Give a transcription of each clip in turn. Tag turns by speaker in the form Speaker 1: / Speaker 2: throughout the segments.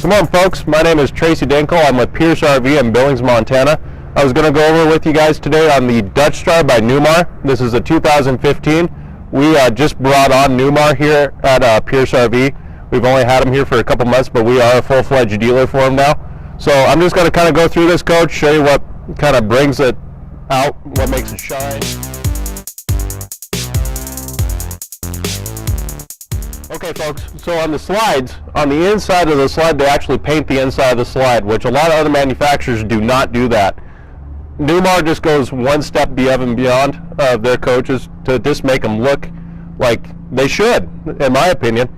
Speaker 1: Good morning, folks. My name is Tracy Dinkle. I'm with Pierce RV in Billings, Montana. I was going to go over with you guys today on the Duchstar by Newmar. This is a 2015. We just brought on Newmar here at Pierce RV. We've only had them here for a couple months, but we are a full-fledged dealer for them now. So I'm just going to kind of go through this coach, show you what kind of brings it out, what makes it shine. Okay, folks, so on the slides, on the inside of the slide, they actually paint the inside of the slide, which a lot of other manufacturers do not do that. Newmar just goes one step above and beyond their coaches to just make them look like they should, in my opinion.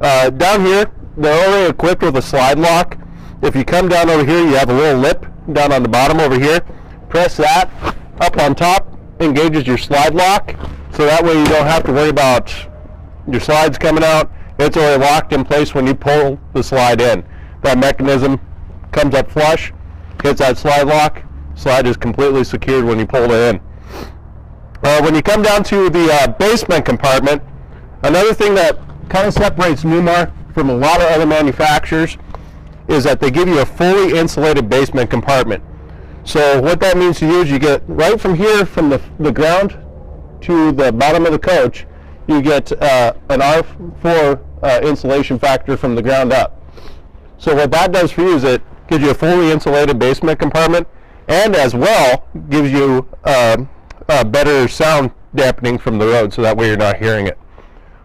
Speaker 1: Down here, they're already equipped with a slide lock. If you come down over here, you have a little lip down on the bottom over here. Press that up on top, engages your slide lock, so that way you don't have to worry about your slides coming out. It's already locked in place when you pull the slide in. That mechanism comes up flush, hits that slide lock, slide is completely secured when you pull it in. When you come down to the basement compartment, another thing that kind of separates Newmar from a lot of other manufacturers is that they give you a fully insulated basement compartment. So what that means to you is you get right from here, from the ground to the bottom of the coach, you get an R4 insulation factor from the ground up. So what that does for you is it gives you a fully insulated basement compartment, and as well gives you better sound dampening from the road, so that way you're not hearing it,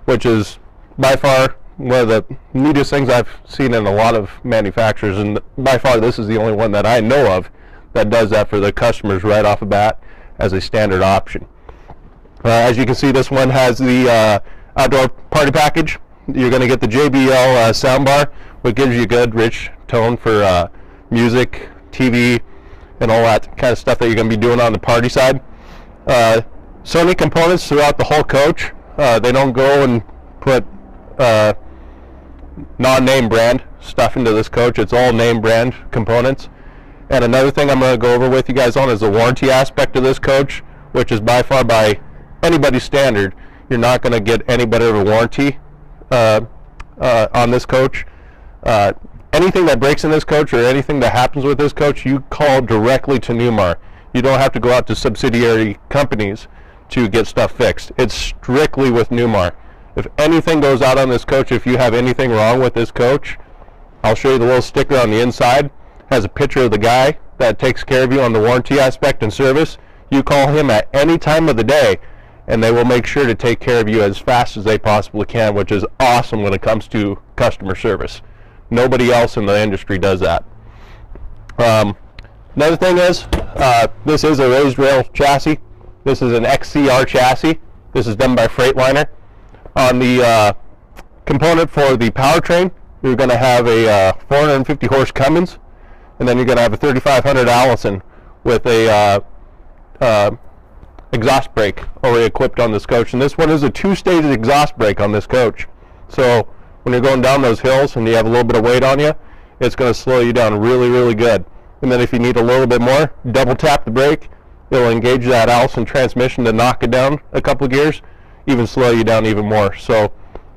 Speaker 1: which is by far one of the neatest things I've seen in a lot of manufacturers, and by far this is the only one that I know of that does that for the customers right off the bat as a standard option. As you can see, this one has the outdoor party package. You're going to get the JBL soundbar, which gives you a good rich tone for music, TV, and all that kind of stuff that you're going to be doing on the party side. Sony components throughout the whole coach. They don't go and put non-name brand stuff into this coach. It's all name brand components. And another thing I'm going to go over with you guys on is the warranty aspect of this coach, which is by far, by anybody's standard, you're not going to get any better of a warranty on this coach. Anything that breaks in this coach or anything that happens with this coach, you call directly to Newmar. You don't have to go out to subsidiary companies to get stuff fixed. It's strictly with Newmar. If anything goes out on this coach, if you have anything wrong with this coach, I'll show you the little sticker on the inside. It has a picture of the guy that takes care of you on the warranty aspect and service. You call him at any time of the day, and they will make sure to take care of you as fast as they possibly can, which is awesome when it comes to customer service. Nobody else in the industry does that. Another thing is, this is a raised rail chassis. This is an XCR chassis. This is done by Freightliner. On the component for the powertrain, you're going to have a 450 horse Cummins, and then you're going to have a 3500 Allison with a exhaust brake already equipped on this coach. And this one is a two-stage exhaust brake on this coach. So when you're going down those hills and you have a little bit of weight on you, it's going to slow you down really, really good. And then if you need a little bit more, double tap the brake. It'll engage that Allison transmission to knock it down a couple of gears, even slow you down even more. So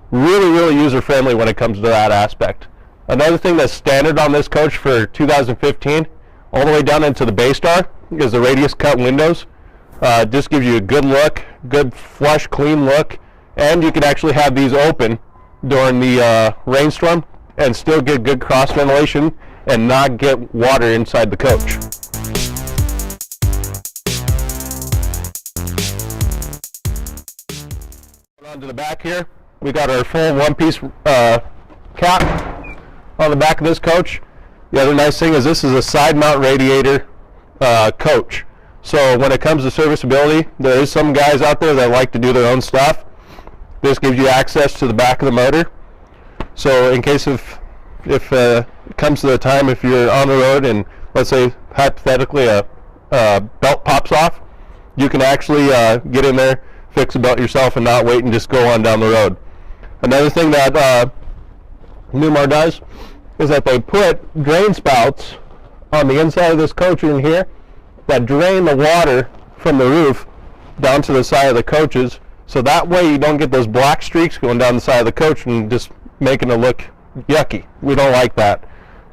Speaker 1: really, really user-friendly when it comes to that aspect. Another thing that's standard on this coach for 2015, all the way down into the Baystar, is the radius cut windows. Just gives you a good look, good flush, clean look, and you can actually have these open during the rainstorm and still get good cross ventilation and not get water inside the coach. On to the back here, we got our full one-piece cap on the back of this coach. The other nice thing is this is a side mount radiator coach. So when it comes to serviceability, there is some guys out there that like to do their own stuff. This gives you access to the back of the motor. So in case if it comes to the time, if you're on the road and let's say hypothetically a belt pops off, you can actually get in there, fix the belt yourself, and not wait and just go on down the road. Another thing that Newmar does is that they put drain spouts on the inside of this coach in here that drain the water from the roof down to the side of the coaches, so that way you don't get those black streaks going down the side of the coach and just making it look yucky. We don't like that.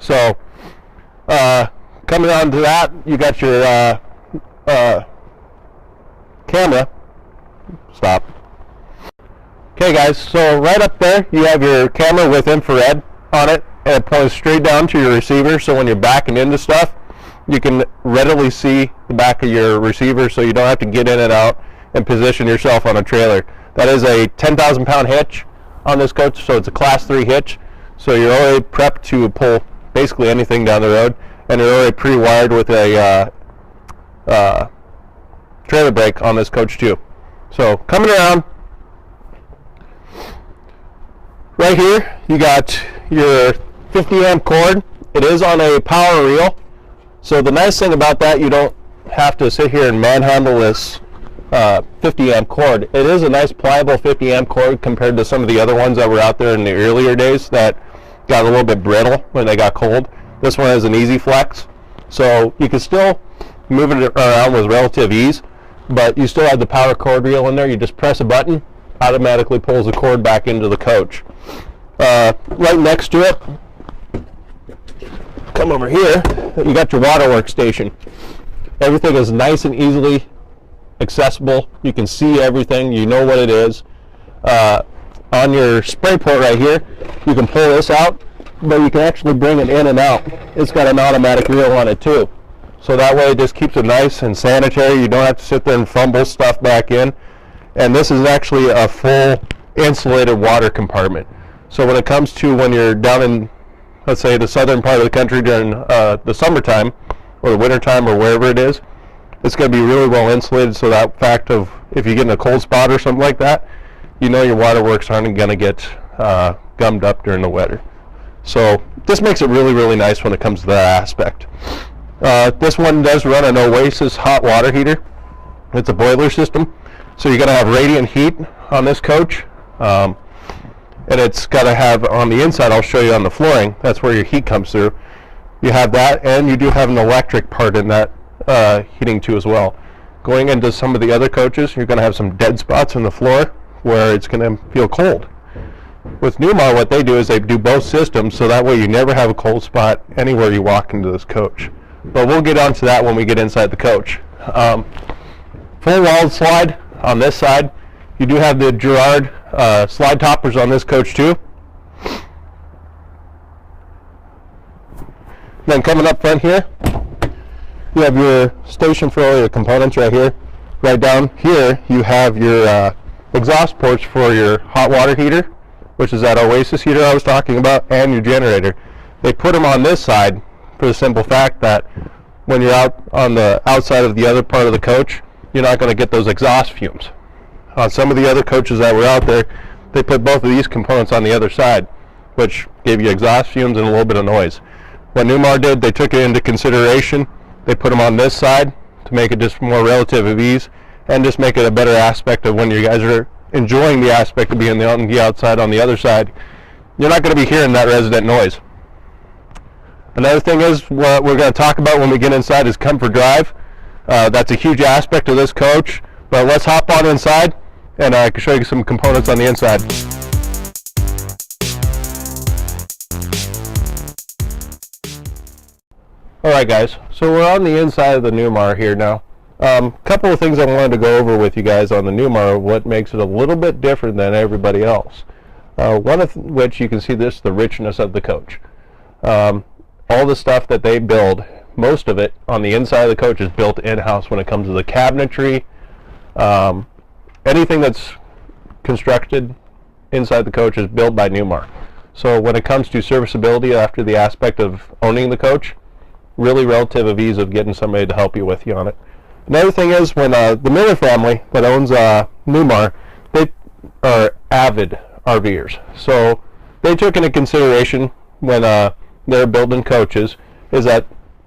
Speaker 1: So coming on to that, you got your camera. Stop. Okay guys, so right up there you have your camera with infrared on it, and it points straight down to your receiver, so when you're backing into stuff you can readily see the back of your receiver, so you don't have to get in and out and position yourself on a trailer. That is a 10,000 pound hitch on this coach, so it's a class 3 hitch, so you're already prepped to pull basically anything down the road, and you're already pre-wired with a trailer brake on this coach too. So coming around right here, you got your 50 amp cord. It is on a power reel, so the nice thing about that, you don't have to sit here and manhandle this 50 amp cord. It is a nice pliable 50 amp cord compared to some of the other ones that were out there in the earlier days that got a little bit brittle when they got cold. This one has an easy flex, so you can still move it around with relative ease, but you still have the power cord reel in there. You just press a button, automatically pulls the cord back into the coach. Right next to it, come over here, you got your water workstation. Everything is nice and easily accessible. You can see everything, you know what it is. On your spray port right here, you can pull this out, but you can actually bring it in and out. It's got an automatic reel on it too, so that way it just keeps it nice and sanitary. You don't have to sit there and fumble stuff back in. And this is actually a full insulated water compartment, so when it comes to when you're down in, let's say, the southern part of the country during the summertime or the winter time or wherever it is, it's going to be really well insulated, so that fact of if you get in a cold spot or something like that, you know your waterworks aren't going to get gummed up during the winter. So this makes it really, really nice when it comes to that aspect. This one does run an Oasis hot water heater. It's a boiler system, so you're going to have radiant heat on this coach, and it's got to have on the inside, I'll show you on the flooring, that's where your heat comes through. You have that, and you do have an electric part in that heating too as well. Going into some of the other coaches, you're going to have some dead spots in the floor where it's going to feel cold. With Newmar, what they do is they do both systems, so that way you never have a cold spot anywhere you walk into this coach. But we'll get onto that when we get inside the coach. Full walled slide on this side. You do have the Girard slide toppers on this coach too. Then coming up front here, you have your station for all your components right here. Right down here, you have your exhaust ports for your hot water heater, which is that Oasis heater I was talking about, and your generator. They put them on this side for the simple fact that when you're out on the outside of the other part of the coach, you're not going to get those exhaust fumes. On some of the other coaches that were out there, they put both of these components on the other side, which gave you exhaust fumes and a little bit of noise. What Newmar did, they took it into consideration. They put them on this side to make it just more relative of ease and just make it a better aspect of when you guys are enjoying the aspect of being on the outside on the other side. You're not going to be hearing that resident noise. Another thing is what we're going to talk about when we get inside is comfort drive. That's a huge aspect of this coach, but let's hop on inside and I can show you some components on the inside. Alright guys, so we're on the inside of the Newmar here now. Couple of things I wanted to go over with you guys on the Newmar, what makes it a little bit different than everybody else. One of which you can see this, the richness of the coach. All the stuff that they build, most of it on the inside of the coach is built in-house when it comes to the cabinetry. Anything that's constructed inside the coach is built by Newmar. So when it comes to serviceability after the aspect of owning the coach, really relative of ease of getting somebody to help you with you on it. Another thing is when the Miller family that owns Newmar, they are avid RVers. So they took into consideration when they're building coaches is that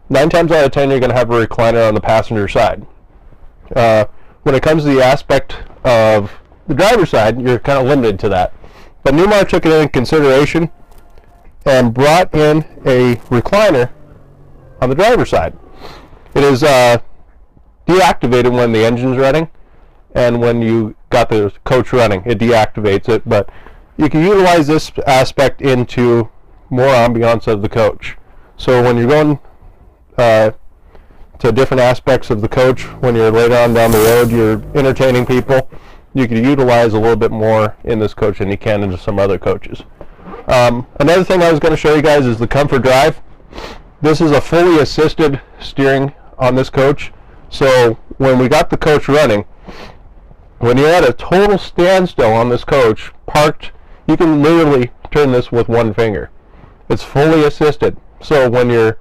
Speaker 1: 9 times out of 10 you're going to have a recliner on the passenger side. When it comes to the aspect of the driver's side, you're kind of limited to that. But Newmar took it into consideration and brought in a recliner on the driver's side. It is deactivated when the engine's running, and when you got the coach running, it deactivates it, but you can utilize this aspect into more ambiance of the coach. So when you're going to different aspects of the coach, when you're later on down the road, you're entertaining people, you can utilize a little bit more in this coach than you can in some other coaches. Another thing I was going to show you guys is the comfort drive. This is a fully assisted steering on this coach. So when we got the coach running, when you're at a total standstill on this coach, parked, you can literally turn this with one finger. It's fully assisted. So when you're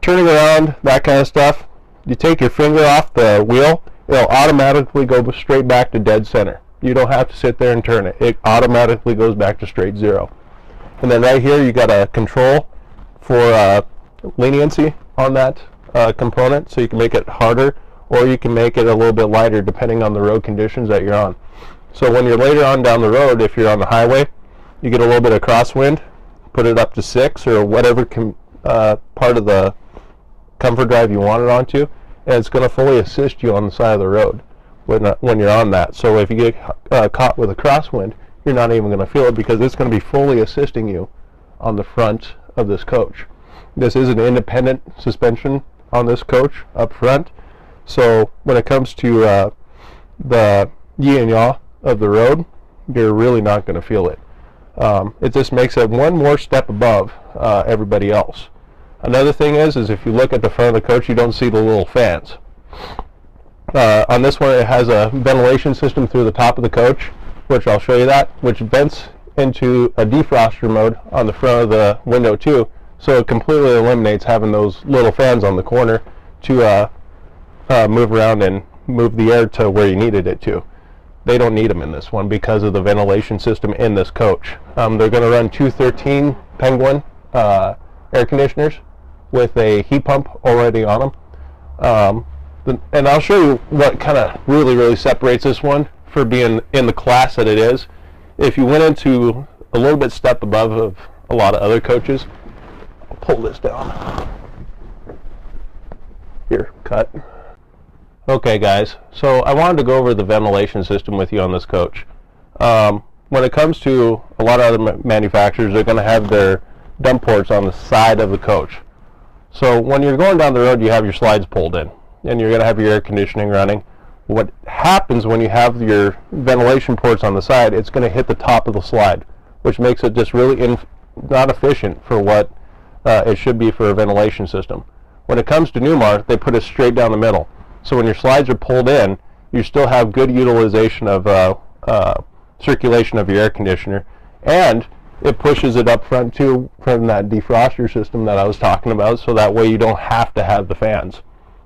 Speaker 1: turning around, that kind of stuff, you take your finger off the wheel, it'll automatically go straight back to dead center. You don't have to sit there and turn it. It automatically goes back to straight zero. And then right here, you got a control for leniency on that component, so you can make it harder or you can make it a little bit lighter depending on the road conditions that you're on. So when you're later on down the road, if you're on the highway, you get a little bit of crosswind, put it up to 6 or whatever part of the comfort drive you want it onto, and it's going to fully assist you on the side of the road when you're on that. So if you get caught with a crosswind, you're not even going to feel it because it's going to be fully assisting you on the front of this coach. This is an independent suspension on this coach up front, so when it comes to the yi and yaw of the road, you're really not going to feel it. It just makes it one more step above everybody else. Another thing is if you look at the front of the coach, you don't see the little fans. On this one, it has a ventilation system through the top of the coach, which I'll show you that, which vents into a defroster mode on the front of the window too, so it completely eliminates having those little fans on the corner to move around and move the air to where you needed it to. They don't need them in this one because of the ventilation system in this coach. They're going to run 213 Penguin air conditioners with a heat pump already on them. And I'll show you what kind of really separates this one for being in the class that it is. If you went into a little bit step above of a lot of other coaches, I'll pull this down. Here, cut. Okay guys, so I wanted to go over the ventilation system with you on this coach. When it comes to a lot of other manufacturers, they're going to have their dump ports on the side of the coach. So when you're going down the road, you have your slides pulled in and you're going to have your air conditioning running. What happens when you have your ventilation ports on the side, it's going to hit the top of the slide, which makes it just really not efficient for what it should be for a ventilation system. When it comes to Newmar, they put it straight down the middle. So when your slides are pulled in, you still have good utilization of circulation of your air conditioner, and it pushes it up front too from that defroster system that I was talking about, so that way you don't have to have the fans.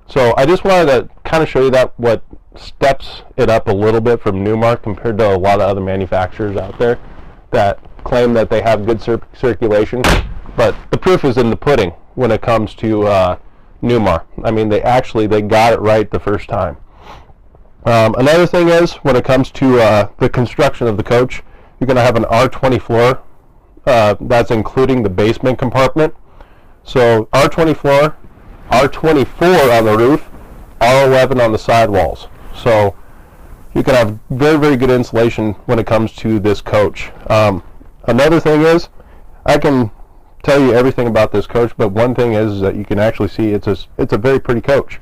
Speaker 1: So I just wanted to kind of show you that what steps it up a little bit from Newmar compared to a lot of other manufacturers out there that claim that they have good circulation, but the proof is in the pudding when it comes to Newmar. I mean, they got it right the first time. Another thing is when it comes to the construction of the coach, you're going to have an R20 floor. That's including the basement compartment. So R20 floor, R24 on the roof, R11 on the sidewalls. So you can have very good insulation when it comes to this coach. Another thing is, I can tell you everything about this coach, but one thing is that you can actually see it's a very pretty coach.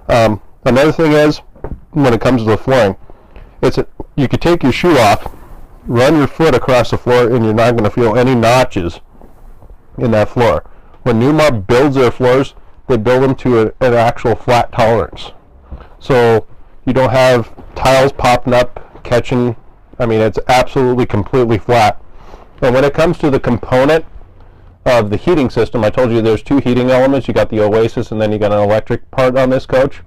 Speaker 1: Another thing is, when it comes to the flooring, you could take your shoe off, run your foot across the floor, and you're not going to feel any notches in that floor. When Newmar builds their floors, they build them to an actual flat tolerance. So you don't have tiles popping up, catching. I mean, it's absolutely completely flat. And when it comes to the component of the heating system, I told you there's two heating elements. You got the Oasis and then you got an electric part on this coach.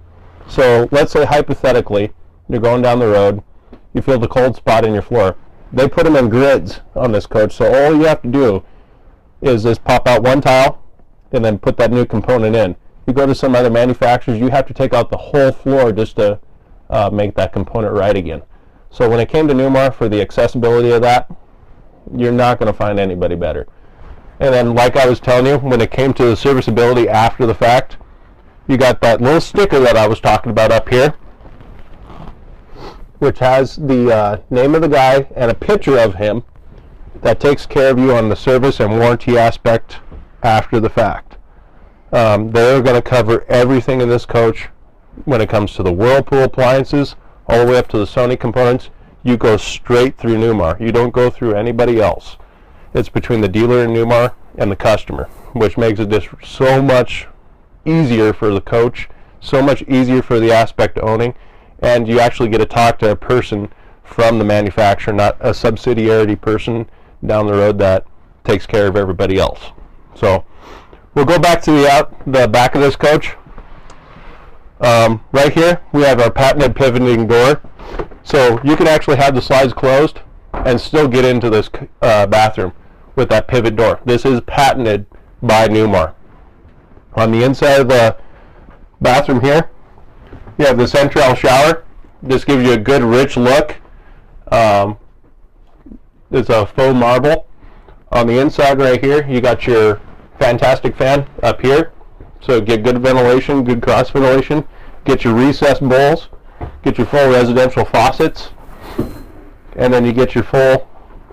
Speaker 1: So let's say hypothetically you're going down the road, you feel the cold spot in your floor. They put them in grids on this coach, so all you have to do is just pop out one tile and then put that new component in. You go to some other manufacturers, you have to take out the whole floor just to make that component right again. So when it came to Newmar, for the accessibility of that, you're not going to find anybody better. And then, like I was telling you, when it came to the serviceability after the fact, you got that little sticker that I was talking about up here, which has the name of the guy and a picture of him that takes care of you on the service and warranty aspect after the fact. They're going to cover everything in this coach when it comes to the Whirlpool appliances, all the way up to the Sony components. You go straight through Newmar. You don't go through anybody else. It's between the dealer in Newmar and the customer, which makes it just so much easier for the coach, so much easier for the aspect owning, and you actually get to talk to a person from the manufacturer, not a subsidiary person down the road that takes care of everybody else. So we'll go back to the back of this coach. Right here we have our patented pivoting door, so you can actually have the slides closed and still get into this bathroom with that pivot door. This is patented by Newmar. On the inside of the bathroom here, you have the central shower. This gives you a good rich look. It's a faux marble. On the inside right here, you got your fantastic fan up here, so get good ventilation, good cross ventilation. Get your recessed bowls, get your full residential faucets, and then you get your full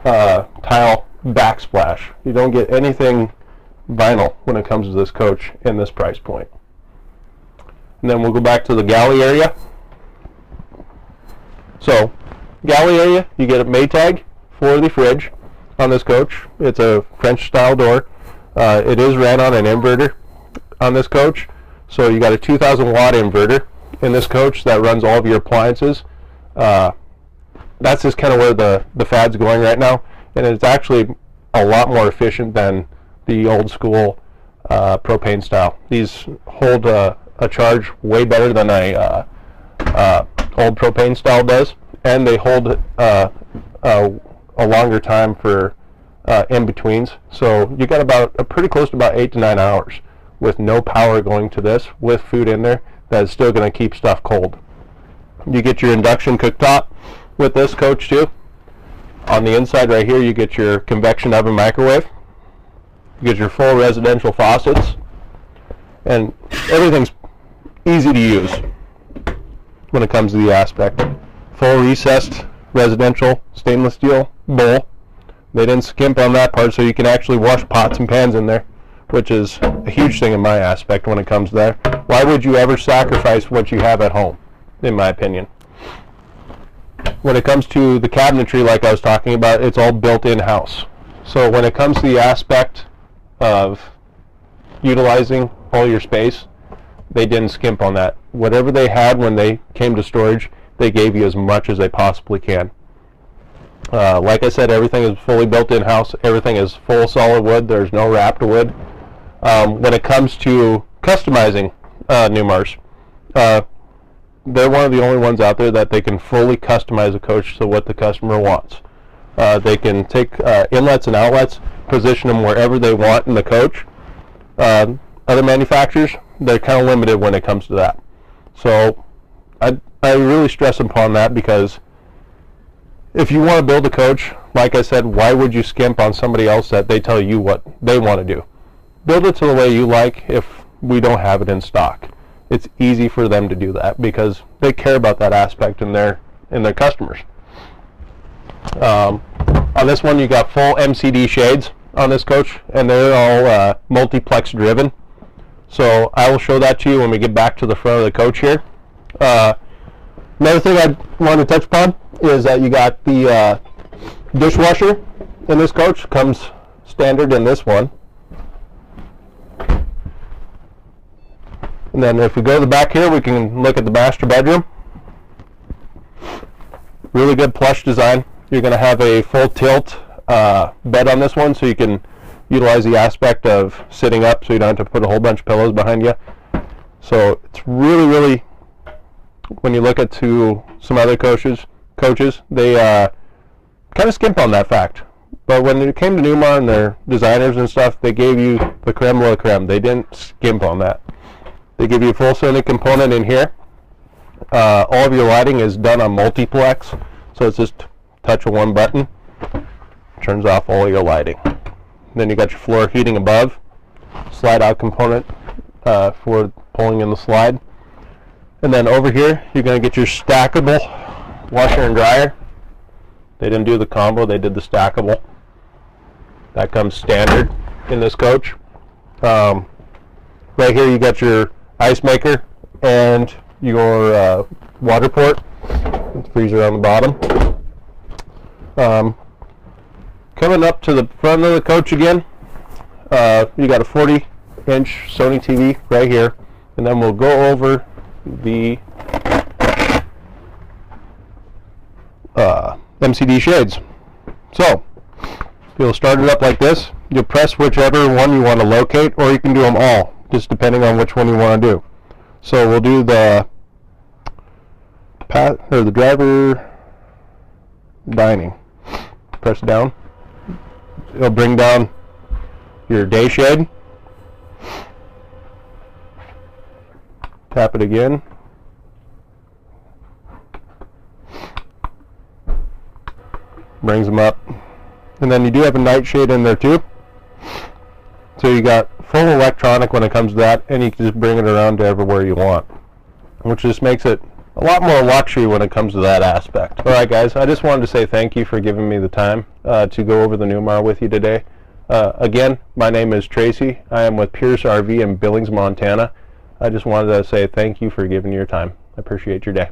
Speaker 1: tile backsplash. You don't get anything vinyl when it comes to this coach in this price point. And then we'll go back to the galley area. So galley area, you get a Maytag for the fridge on this coach. It's a French style door. It is ran on an inverter on this coach, so you got a 2,000 watt inverter in this coach that runs all of your appliances. That's just kind of where the fad's going right now, and it's actually a lot more efficient than the old school propane style. These hold a charge way better than a old propane style does, and they hold a longer time for in-betweens. So you got about pretty close to about 8 to 9 hours with no power going to this, with food in there that is still going to keep stuff cold. You get your induction cooktop with this coach too. On the inside right here, you get your convection oven microwave. You get your full residential faucets, and everything's easy to use when it comes to the aspect. Full recessed residential stainless steel bowl. They didn't skimp on that part, so you can actually wash pots and pans in there, which is a huge thing in my aspect when it comes to that. Why would you ever sacrifice what you have at home, in my opinion? When it comes to the cabinetry, like I was talking about, it's all built in-house. So when it comes to the aspect of utilizing all your space, they didn't skimp on that. Whatever they had when they came to storage, they gave you as much as they possibly can. Like I said, everything is fully built in-house. Everything is full solid wood. There's no wrapped wood. When it comes to customizing Newmars, they're one of the only ones out there that they can fully customize a coach to what the customer wants. They can take inlets and outlets, position them wherever they want in the coach. Other manufacturers, they're kind of limited when it comes to that. So I really stress upon that, because if you want to build a coach, like I said, why would you skimp on somebody else that they tell you what they want to do? Build it to the way you like. If we don't have it in stock, it's easy for them to do that because they care about that aspect in their customers. On this one, you got full MCD shades on this coach, and they're all multiplex driven. So I will show that to you when we get back to the front of the coach here. Another thing I want to touch upon is that you got the dishwasher in this coach. Comes standard in this one. And then if we go to the back here, we can look at the master bedroom. Really good plush design. You're going to have a full tilt bed on this one, so you can utilize the aspect of sitting up, so you don't have to put a whole bunch of pillows behind you. So it's really, really, when you look at some other coaches, they kind of skimp on that fact. But when it came to Newmar and their designers and stuff, they gave you the creme de la creme. They didn't skimp on that. They give you a full Sony component in here. All of your lighting is done on multiplex, so it's just touch of one button, turns off all your lighting. Then you got your floor heating above, slide out component for pulling in the slide. And then over here, you're going to get your stackable washer and dryer. They didn't do the combo, they did the stackable. That comes standard in this coach. Right here you got your ice maker and your water port, freezer on the bottom. Coming up to the front of the coach again, you got a 40-inch Sony TV right here, and then we'll go over the MCD shades. So you'll start it up like this. You'll press whichever one you want to locate, or you can do them all, just depending on which one you want to do. So we'll do the driver dining. Press down. It'll bring down your day shade. Tap it again. Brings them up. And then you do have a night shade in there too. So you got full electronic when it comes to that, and you can just bring it around to everywhere you want, which just makes it a lot more luxury when it comes to that aspect. Alright guys, I just wanted to say thank you for giving me the time to go over the Newmar with you today. Again, my name is Tracy. I am with Pierce RV in Billings, Montana. I just wanted to say thank you for giving your time. I appreciate your day.